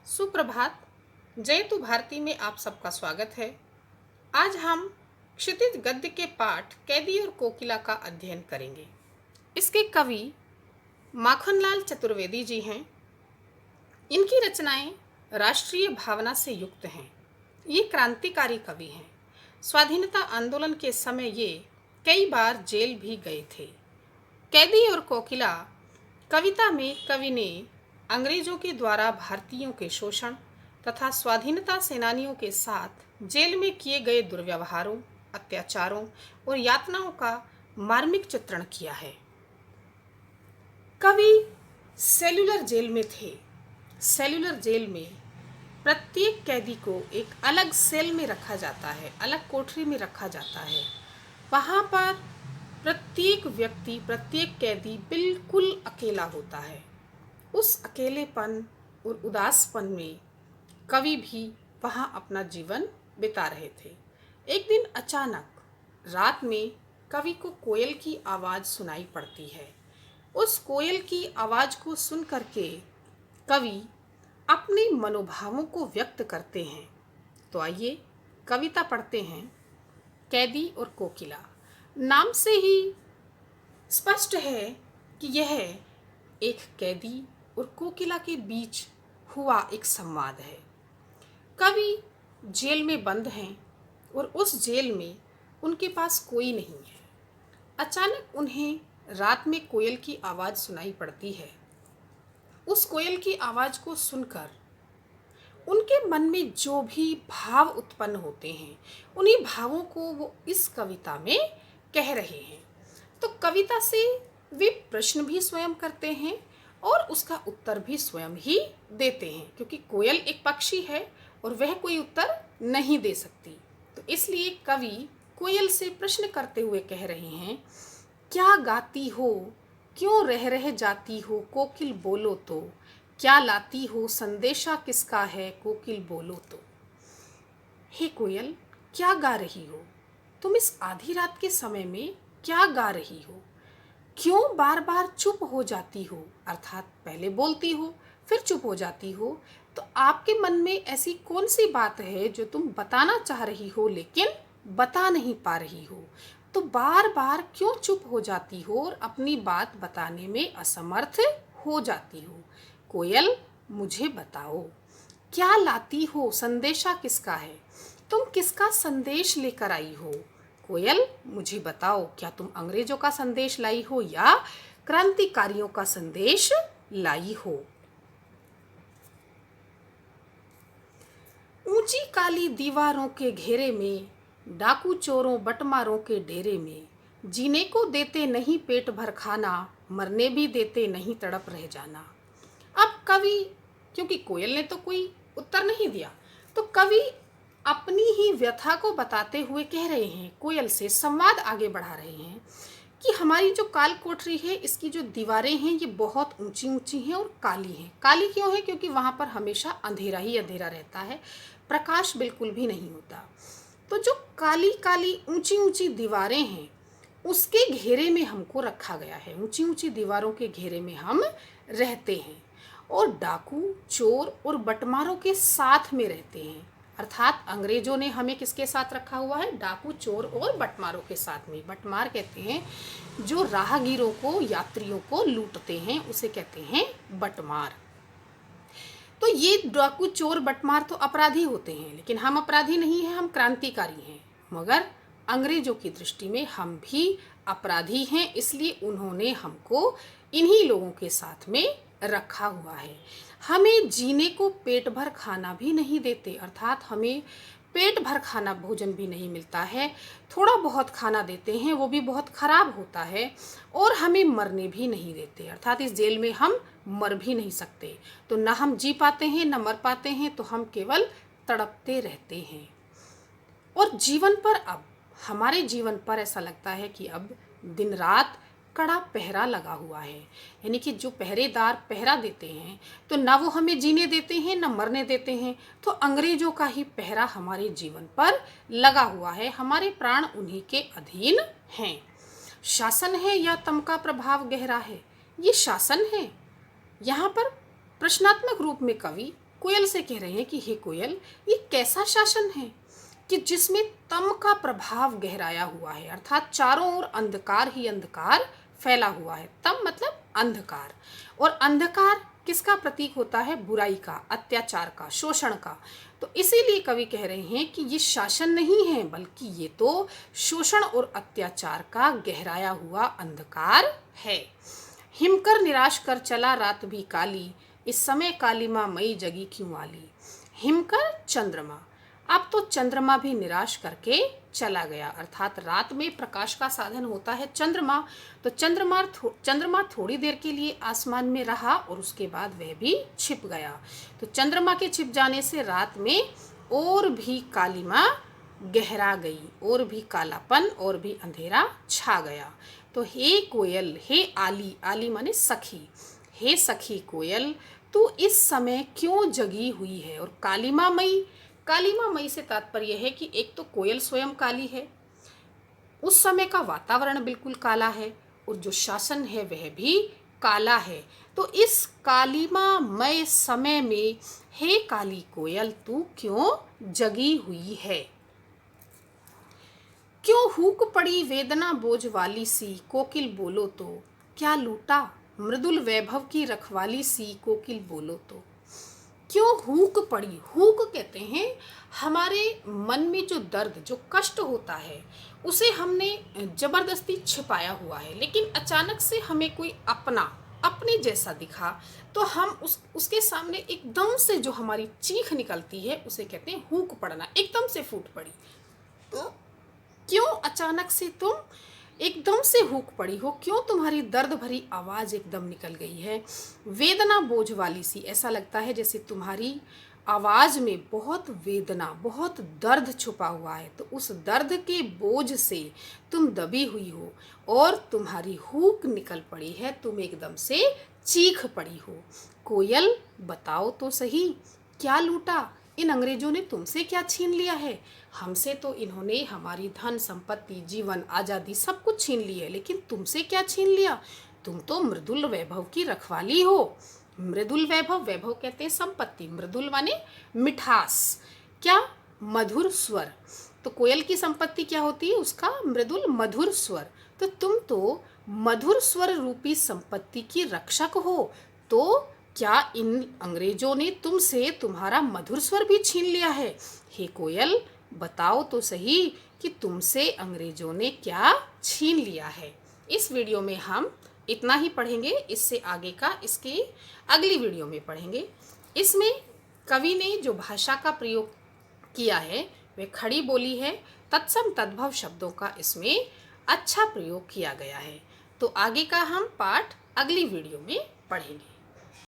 सुप्रभात। जयतु भारती में आप सबका स्वागत है। आज हम क्षितिज गद्य के पाठ कैदी और कोकिला का अध्ययन करेंगे। इसके कवि माखनलाल चतुर्वेदी जी हैं। इनकी रचनाएं राष्ट्रीय भावना से युक्त हैं। ये क्रांतिकारी कवि हैं। स्वाधीनता आंदोलन के समय ये कई बार जेल भी गए थे। कैदी और कोकिला कविता में कवि ने अंग्रेजों के द्वारा भारतीयों के शोषण तथा स्वाधीनता सेनानियों के साथ जेल में किए गए दुर्व्यवहारों, अत्याचारों और यातनाओं का मार्मिक चित्रण किया है। कवि सेल्यूलर जेल में थे। सेल्यूलर जेल में प्रत्येक कैदी को एक अलग सेल में रखा जाता है, अलग कोठरी में रखा जाता है। वहाँ पर प्रत्येक व्यक्ति, प्रत्येक कैदी बिल्कुल अकेला होता है। उस अकेलेपन और उदासपन में कवि भी वहाँ अपना जीवन बिता रहे थे। एक दिन अचानक रात में कवि को कोयल की आवाज़ सुनाई पड़ती है। उस कोयल की आवाज़ को सुन करके कवि अपने मनोभावों को व्यक्त करते हैं। तो आइए कविता पढ़ते हैं। कैदी और कोकिला। नाम से ही स्पष्ट है कि यह एक कैदी और कोकिला के बीच हुआ एक संवाद है। कवि जेल में बंद हैं और उस जेल में उनके पास कोई नहीं है। अचानक उन्हें रात में कोयल की आवाज़ सुनाई पड़ती है। उस कोयल की आवाज़ को सुनकर उनके मन में जो भी भाव उत्पन्न होते हैं, उन्हीं भावों को वो इस कविता में कह रहे हैं। तो कविता से वे प्रश्न भी स्वयं करते हैं और उसका उत्तर भी स्वयं ही देते हैं, क्योंकि कोयल एक पक्षी है और वह कोई उत्तर नहीं दे सकती। तो इसलिए कवि कोयल से प्रश्न करते हुए कह रहे हैं, क्या गाती हो, क्यों रह रह जाती हो, कोकिल बोलो तो, क्या लाती हो, संदेशा किसका है, कोकिल बोलो तो। हे कोयल, क्या गा रही हो? तुम इस आधी रात के समय में क्या गा रही हो? क्यों बार बार चुप हो जाती हो? अर्थात पहले बोलती हो फिर चुप हो जाती हो। तो आपके मन में ऐसी कौन सी बात है जो तुम बताना चाह रही हो लेकिन बता नहीं पा रही हो? तो बार बार क्यों चुप हो जाती हो और अपनी बात बताने में असमर्थ हो जाती हो? कोयल, मुझे बताओ, क्या लाती हो, संदेशा किसका है, तुम किसका संदेश लेकर आई हो? कोयल, मुझे बताओ, क्या तुम अंग्रेजों का संदेश लाई हो या क्रांतिकारियों का संदेश लाई हो? ऊंची काली दीवारों के घेरे में, डाकू चोरों बटमारों के डेरे में, जीने को देते नहीं पेट भर खाना, मरने भी देते नहीं तड़प रह जाना। अब कवि, क्योंकि कोयल ने तो कोई उत्तर नहीं दिया, तो कवि अपनी ही व्यथा को बताते हुए कह रहे हैं, कोयल से संवाद आगे बढ़ा रहे हैं कि हमारी जो काल कोठरी है, इसकी जो दीवारें हैं ये बहुत ऊंची ऊंची हैं और काली हैं। काली क्यों है? क्योंकि वहाँ पर हमेशा अंधेरा ही अंधेरा रहता है, प्रकाश बिल्कुल भी नहीं होता। तो जो काली काली ऊंची ऊंची दीवारें हैं उसके घेरे में हमको रखा गया है। ऊंची ऊंची दीवारों के घेरे में हम रहते हैं और डाकू, चोर और बटमारों के साथ में रहते हैं। अर्थात अंग्रेजों ने हमें किसके साथ रखा हुआ है? डाकू, चोर और बटमारों के साथ में। बटमार कहते हैं जो राहगीरों को, यात्रियों को लूटते हैं, उसे कहते हैं बटमार। तो ये डाकू, चोर, बटमार तो अपराधी होते हैं, लेकिन हम अपराधी नहीं हैं, हम क्रांतिकारी हैं। मगर अंग्रेजों की दृष्टि में हम भी अपराधी हैं, इसलिए उन्होंने हमको इन्हीं लोगों के साथ में रखा हुआ है। हमें जीने को पेट भर खाना भी नहीं देते, अर्थात हमें पेट भर खाना, भोजन भी नहीं मिलता है। थोड़ा बहुत खाना देते हैं, वो भी बहुत खराब होता है, और हमें मरने भी नहीं देते, अर्थात इस जेल में हम मर भी नहीं सकते। तो ना हम जी पाते हैं ना मर पाते हैं, तो हम केवल तड़पते रहते हैं। और जीवन पर, अब हमारे जीवन पर ऐसा लगता है कि अब दिन रात कड़ा पहरा लगा हुआ है, यानी कि जो पहरेदार पहरा देते हैं तो ना वो हमें जीने देते हैं ना मरने देते हैं। तो अंग्रेजों का ही पहरा हमारे जीवन पर लगा हुआ है, हमारे प्राण उन्हीं के अधीन हैं। शासन है या तम का प्रभाव गहरा है? ये शासन है। यहाँ पर प्रश्नात्मक रूप में कवि कोयल से कह रहे हैं कि हे कोयल, ये कैसा शासन है कि जिसमें तम का प्रभाव गहराया हुआ है, अर्थात चारों ओर अंधकार ही अंधकार फैला हुआ है। तम मतलब अंधकार, और अंधकार किसका प्रतीक होता है? बुराई का, अत्याचार का, शोषण का। तो इसीलिए कवि कह रहे हैं कि ये शासन नहीं है, बल्कि ये तो शोषण और अत्याचार का गहराया हुआ अंधकार है। हिमकर निराश कर चला रात भी काली, इस समय कालीमा मई जगी क्यों आली। हिमकर चंद्रमा, अब तो चंद्रमा भी निराश करके चला गया, अर्थात रात में प्रकाश का साधन होता है चंद्रमा। तो चंद्रमा थोड़ी देर के लिए आसमान में रहा और उसके बाद वह भी छिप गया। तो चंद्रमा के छिप जाने से रात में और भी कालिमा गहरा गई, और भी कालापन और भी अंधेरा छा गया। तो हे कोयल, हे आली, आली माने सखी, हे सखी कोयल, तू इस समय क्यों जगी हुई है। और कालिमा मई, कालिमा मई से तात्पर्य है कि एक तो कोयल स्वयं काली है, उस समय का वातावरण बिल्कुल काला है, और जो शासन है वह भी काला है। तो इस कालिमा मय समय में हे काली कोयल, तू क्यों जगी हुई है। क्यों हूक पड़ी वेदना बोझ वाली सी, कोकिल बोलो तो क्या लूटा, मृदुल वैभव की रखवाली सी, कोकिल बोलो तो। क्यों हूक पड़ी, हूक कहते हैं हमारे मन में जो दर्द, जो कष्ट होता है, उसे हमने जबरदस्ती छिपाया हुआ है, लेकिन अचानक से हमें कोई अपने जैसा दिखा, तो हम उसके सामने एकदम से जो हमारी चीख निकलती है उसे कहते हैं हूक पड़ना, एकदम से फूट पड़ी। तो क्यों अचानक से तुम एकदम से हूक पड़ी हो, क्यों तुम्हारी दर्द भरी आवाज़ एकदम निकल गई है। वेदना बोझ वाली सी, ऐसा लगता है जैसे तुम्हारी आवाज़ में बहुत वेदना, बहुत दर्द छुपा हुआ है। तो उस दर्द के बोझ से तुम दबी हुई हो और तुम्हारी हूक निकल पड़ी है, तुम एकदम से चीख पड़ी हो। कोयल बताओ तो सही, क्या लूटा, इन अंग्रेजों ने तुमसे क्या छीन लिया है। हमसे तो इन्होंने हमारी धन संपत्ति, जीवन, आज़ादी सब कुछ छीन ली है, लेकिन तुमसे क्या छीन लिया। तुम तो मृदुल वैभव की रखवाली हो। मृदुल वैभव, वैभव कहते हैं संपत्ति, मृदुल माने मिठास, क्या, मधुर स्वर। तो कोयल की संपत्ति क्या होती है? उसका मृदुल मधुर स्वर। तो तुम तो मधुर स्वर रूपी संपत्ति की रक्षक हो, तो क्या इन अंग्रेजों ने तुमसे तुम्हारा मधुर स्वर भी छीन लिया है। हे कोयल बताओ तो सही कि तुमसे अंग्रेजों ने क्या छीन लिया है। इस वीडियो में हम इतना ही पढ़ेंगे, इससे आगे का इसके अगली वीडियो में पढ़ेंगे। इसमें कवि ने जो भाषा का प्रयोग किया है वह खड़ी बोली है, तत्सम तद्भव शब्दों का इसमें अच्छा प्रयोग किया गया है। तो आगे का हम पाठ अगली वीडियो में पढ़ेंगे।